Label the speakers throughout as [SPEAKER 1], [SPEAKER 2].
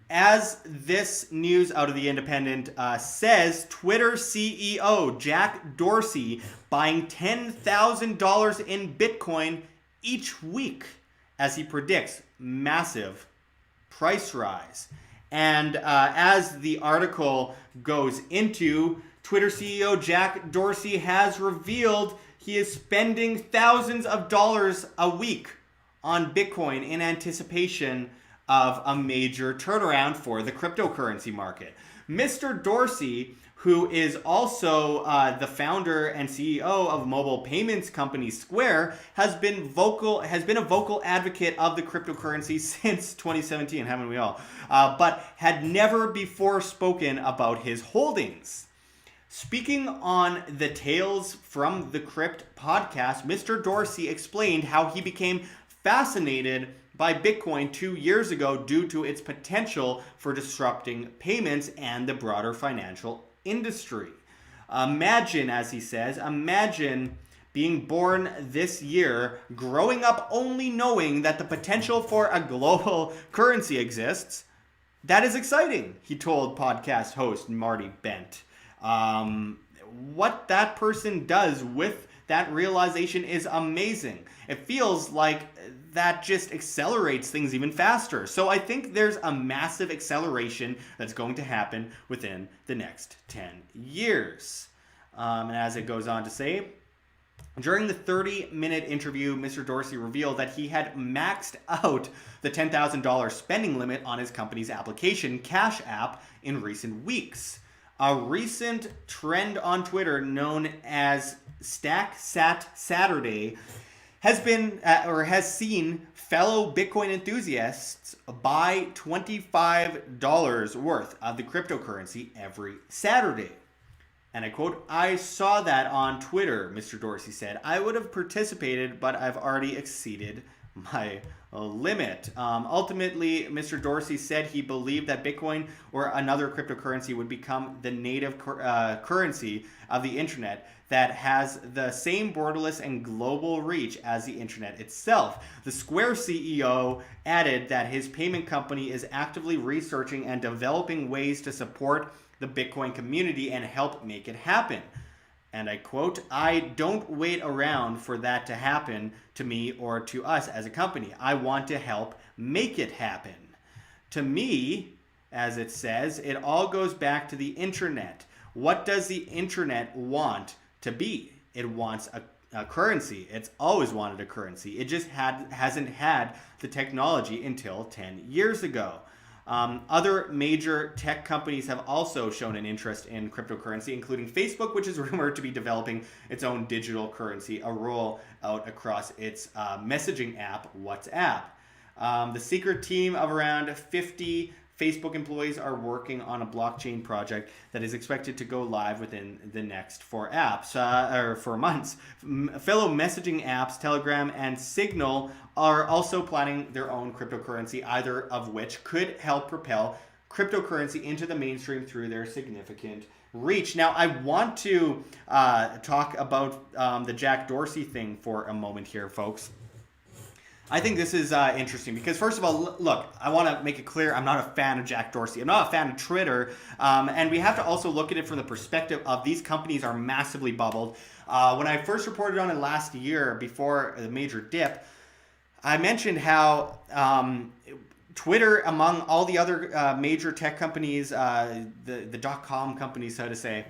[SPEAKER 1] As this news out of The Independent says, Twitter CEO Jack Dorsey buying $10,000 in Bitcoin each week as he predicts massive price rise. And as the article goes into, Twitter CEO Jack Dorsey has revealed he is spending thousands of dollars a week on Bitcoin in anticipation of a major turnaround for the cryptocurrency market. Mr. Dorsey, who is also the founder and CEO of mobile payments company Square, has been a vocal advocate of the cryptocurrency since 2017, haven't we all? But had never before spoken about his holdings. Speaking on the Tales from the Crypt podcast, Mr. Dorsey explained how he became fascinated by Bitcoin 2 years ago due to its potential for disrupting payments and the broader financial industry. Imagine, as he says, imagine being born this year, growing up only knowing that the potential for a global currency exists. That is exciting, he told podcast host Marty Bent. What that person does with that realization is amazing. It feels like that just accelerates things even faster. So I think there's a massive acceleration that's going to happen within the next 10 years. And as it goes on to say, during the 30-minute interview, Mr. Dorsey revealed that he had maxed out the $10,000 spending limit on his company's application, Cash App, in recent weeks. A recent trend on Twitter known as Stack Sat Saturday has seen fellow Bitcoin enthusiasts buy $25 worth of the cryptocurrency every Saturday. And I quote, "I saw that on Twitter," Mr. Dorsey said. "I would have participated, but I've already exceeded my limit." Ultimately, Mr. Dorsey said he believed that Bitcoin or another cryptocurrency would become the native currency of the internet that has the same borderless and global reach as the internet itself. The Square CEO added that his payment company is actively researching and developing ways to support the Bitcoin community and help make it happen. And I quote, "I don't wait around for that to happen to me or to us as a company. I want to help make it happen." To me, as it says, it all goes back to the internet. What does the internet want to be? It wants a currency. It's always wanted a currency. It just hasn't had the technology until 10 years ago. Other major tech companies have also shown an interest in cryptocurrency, including Facebook, which is rumored to be developing its own digital currency, a rollout across its messaging app, WhatsApp. The secret team of around 50 Facebook employees are working on a blockchain project that is expected to go live within the next 4 months. Fellow messaging apps, Telegram and Signal, are also planning their own cryptocurrency, either of which could help propel cryptocurrency into the mainstream through their significant reach. Now, I want to talk about the Jack Dorsey thing for a moment here, folks. I think this is interesting because, first of all, look, I want to make it clear I'm not a fan of Jack Dorsey. I'm not a fan of Twitter. And we have to also look at it from the perspective of these companies are massively bubbled. When I first reported on it last year before the major dip, I mentioned how Twitter, among all the other major tech companies, the dot-com companies, so to say,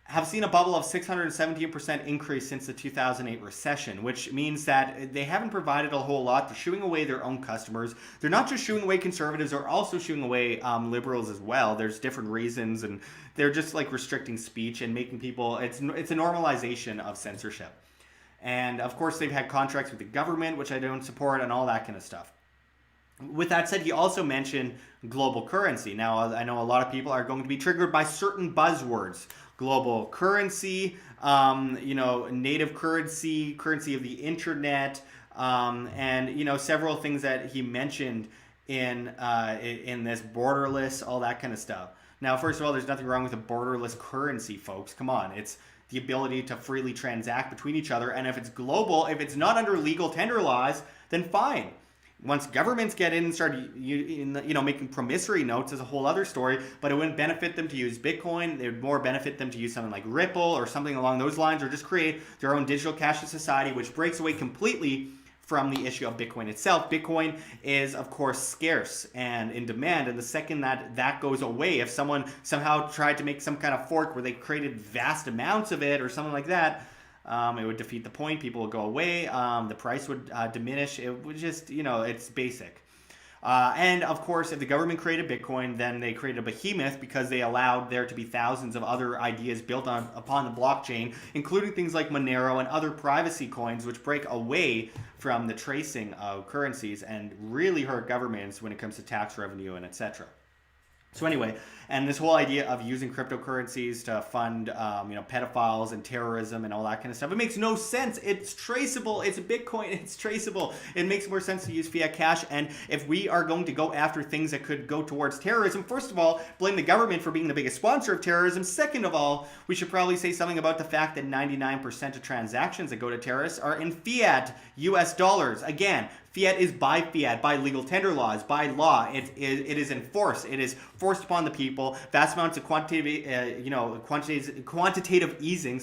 [SPEAKER 1] have seen a bubble of 617% increase since the 2008 recession, which means that they haven't provided a whole lot. They're shooing away their own customers. They're not just shooing away conservatives, they're also shooing away liberals as well. There's different reasons, and they're just like restricting speech and making people, it's a normalization of censorship. And of course, they've had contracts with the government, which I don't support, and all that kind of stuff. With that said, he also mentioned global currency. Now, I know a lot of people are going to be triggered by certain buzzwords. Global currency, native currency, currency of the internet, and several things that he mentioned in this borderless, all that kind of stuff. Now, first of all, there's nothing wrong with a borderless currency, folks. Come on, it's the ability to freely transact between each other, and if it's global, if it's not under legal tender laws, then fine. Once governments get in and start making promissory notes is a whole other story, but it wouldn't benefit them to use Bitcoin. It would more benefit them to use something like Ripple or something along those lines, or just create their own digital cashless society, which breaks away completely from the issue of Bitcoin itself. Bitcoin is, of course, scarce and in demand, and the second that goes away, if someone somehow tried to make some kind of fork where they created vast amounts of it or something like that, it would defeat the point. People would go away. The price would diminish. It would just, it's basic. And of course, if the government created Bitcoin, then they created a behemoth because they allowed there to be thousands of other ideas built upon the blockchain, including things like Monero and other privacy coins, which break away from the tracing of currencies and really hurt governments when it comes to tax revenue and etc. So anyway, and this whole idea of using cryptocurrencies to fund, pedophiles and terrorism and all that kind of stuff, it makes no sense. It's traceable. It's Bitcoin. It's traceable. It makes more sense to use fiat cash. And if we are going to go after things that could go towards terrorism, first of all, blame the government for being the biggest sponsor of terrorism. Second of all, we should probably say something about the fact that 99% of transactions that go to terrorists are in fiat US dollars. Again, fiat is by fiat, by legal tender laws, by law. It is enforced. It is forced upon the people. Vast amounts of quantitative easing,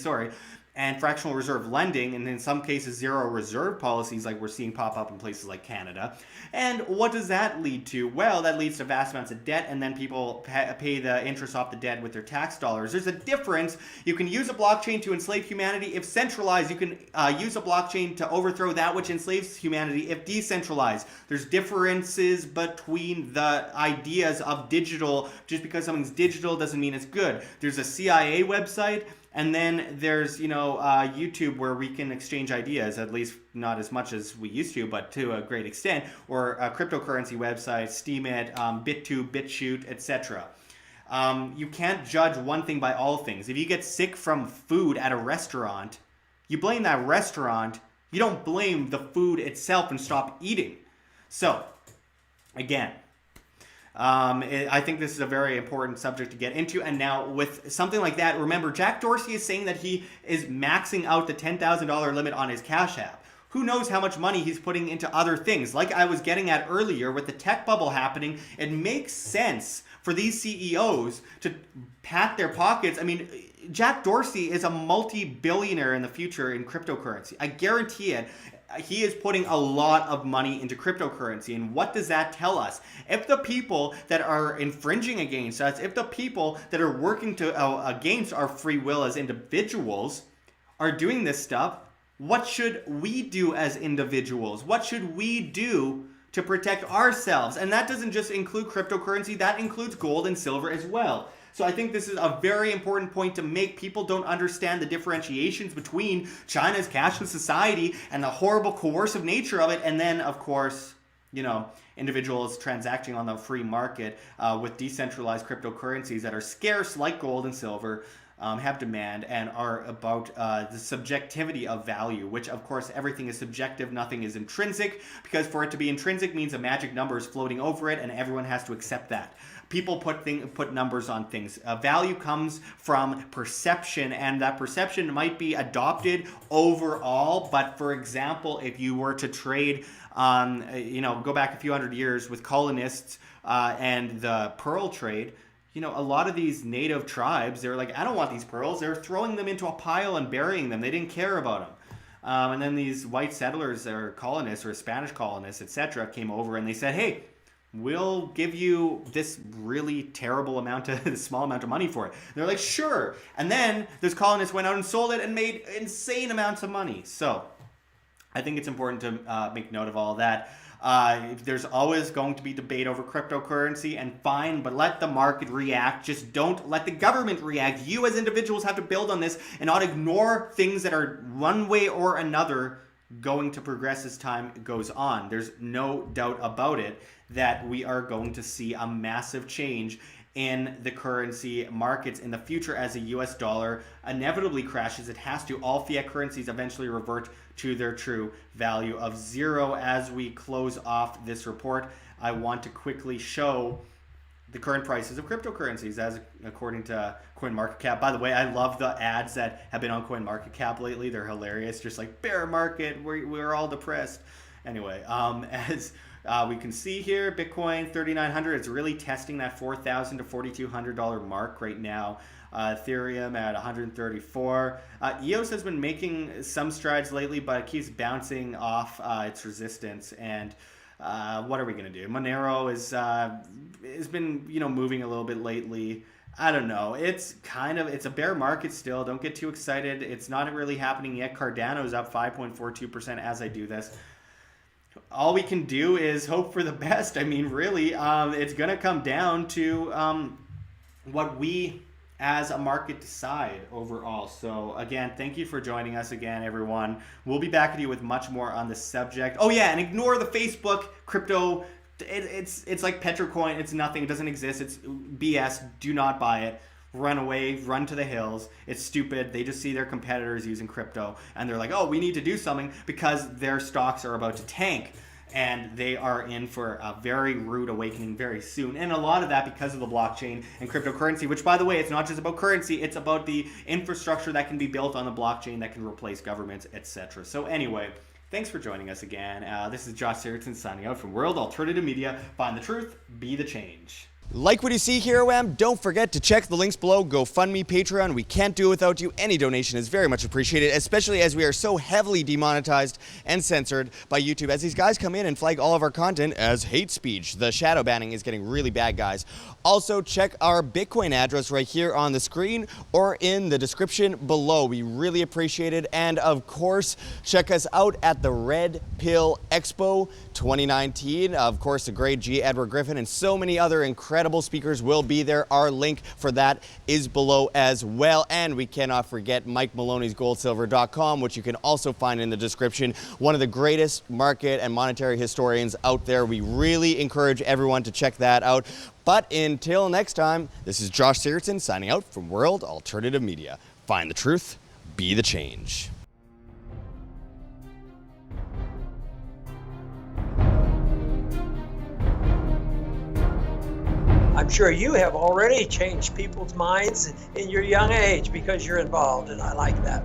[SPEAKER 1] and fractional reserve lending, and in some cases zero reserve policies like we're seeing pop up in places like Canada. And what does that lead to? Well, that leads to vast amounts of debt, and then people pay the interest off the debt with their tax dollars. There's a difference. You can use a blockchain to enslave humanity if centralized. You can use a blockchain to overthrow that which enslaves humanity if decentralized. There's differences between the ideas of digital. Just because something's digital doesn't mean it's good. There's a CIA website, and then there's, YouTube, where we can exchange ideas, at least not as much as we used to, but to a great extent, or a cryptocurrency website, STEEMIT, BitTube, BitChute, etc. You can't judge one thing by all things. If you get sick from food at a restaurant, you blame that restaurant. You don't blame the food itself and stop eating. So, again, I think this is a very important subject to get into. And now with something like that, remember, Jack Dorsey is saying that he is maxing out the $10,000 limit on his Cash App. Who knows how much money he's putting into other things? Like I was getting at earlier with the tech bubble happening, it makes sense for these CEOs to pat their pockets. I mean, Jack Dorsey is a multi-billionaire in the future in cryptocurrency. I guarantee it. He is putting a lot of money into cryptocurrency. And what does that tell us? If the people that are infringing against us, if the people that are working against our free will as individuals are doing this stuff, what should we do as individuals? What should we do to protect ourselves? And that doesn't just include cryptocurrency, that includes gold and silver as well. So I think this is a very important point to make. People don't understand the differentiations between China's cashless society and the horrible coercive nature of it. And then, of course, individuals transacting on the free market with decentralized cryptocurrencies that are scarce like gold and silver, have demand and are about the subjectivity of value, which of course everything is subjective, nothing is intrinsic, because for it to be intrinsic means a magic number is floating over it and everyone has to accept that. People put numbers on things. Value comes from perception, and that perception might be adopted overall, but for example, if you were to trade go back a few hundred years with colonists and the pearl trade, a lot of these native tribes, they're like, I don't want these pearls. They're throwing them into a pile and burying them. They didn't care about them. And then these white settlers or colonists or Spanish colonists, etc., came over and they said, hey, we'll give you this really terrible small amount of money for it. And they're like, sure. And then those colonists went out and sold it and made insane amounts of money. So I think it's important to make note of all that. There's always going to be debate over cryptocurrency, and fine, but let the market react. Just don't let the government react. You as individuals have to build on this and not ignore things that are one way or another going to progress as time goes on. There's no doubt about it that we are going to see a massive change in the currency markets in the future as the US dollar inevitably crashes. It has to. All fiat currencies eventually revert to their true value of zero. As we close off this report, I want to quickly show the current prices of cryptocurrencies as according to CoinMarketCap. By the way, I love the ads that have been on CoinMarketCap lately. They're hilarious. Just like bear market, we're all depressed. Anyway, as We can see here Bitcoin 3,900. It's really testing that $4,000 to $4,200 mark right now. Ethereum at 134. EOS has been making some strides lately, but it keeps bouncing off its resistance. And what are we gonna do? Monero has been moving a little bit lately. I don't know. It's a bear market still. Don't get too excited. It's not really happening yet. Cardano is up 5.42% as I do this. All we can do is hope for the best. I mean, really, it's going to come down to what we as a market decide overall. So again, thank you for joining us again, everyone. We'll be back with you with much more on this subject. Oh yeah, and ignore the Facebook crypto. It's like Petrocoin. It's nothing. It doesn't exist. It's BS. Do not buy it. Run away, run to the hills. It's stupid. They just see their competitors using crypto and they're like, oh, we need to do something because their stocks are about to tank and they are in for a very rude awakening very soon. And a lot of that because of the blockchain and cryptocurrency, which by the way, it's not just about currency, it's about the infrastructure that can be built on the blockchain that can replace governments, etc. So anyway, thanks for joining us again. This is Josh Sigurdson signing out from World Alternative Media. Find the truth, be the change.
[SPEAKER 2] Like what you see here, OM? Don't forget to check the links below. GoFundMe, Patreon. We can't do it without you. Any donation is very much appreciated, especially as we are so heavily demonetized and censored by YouTube as these guys come in and flag all of our content as hate speech. The shadow banning is getting really bad, guys. Also, check our Bitcoin address right here on the screen or in the description below. We really appreciate it. And of course, check us out at the Red Pill Expo 2019. Of course, the great G. Edward Griffin and so many other incredible speakers will be there. Our link for that is below as well. And we cannot forget Mike Maloney's GoldSilver.com, which you can also find in the description. One of the greatest market and monetary historians out there. We really encourage everyone to check that out. But until next time, this is Josh Sigurdson signing out from World Alternative Media. Find the truth, be the change.
[SPEAKER 3] I'm sure you have already changed people's minds in your young age because you're involved, and I like that.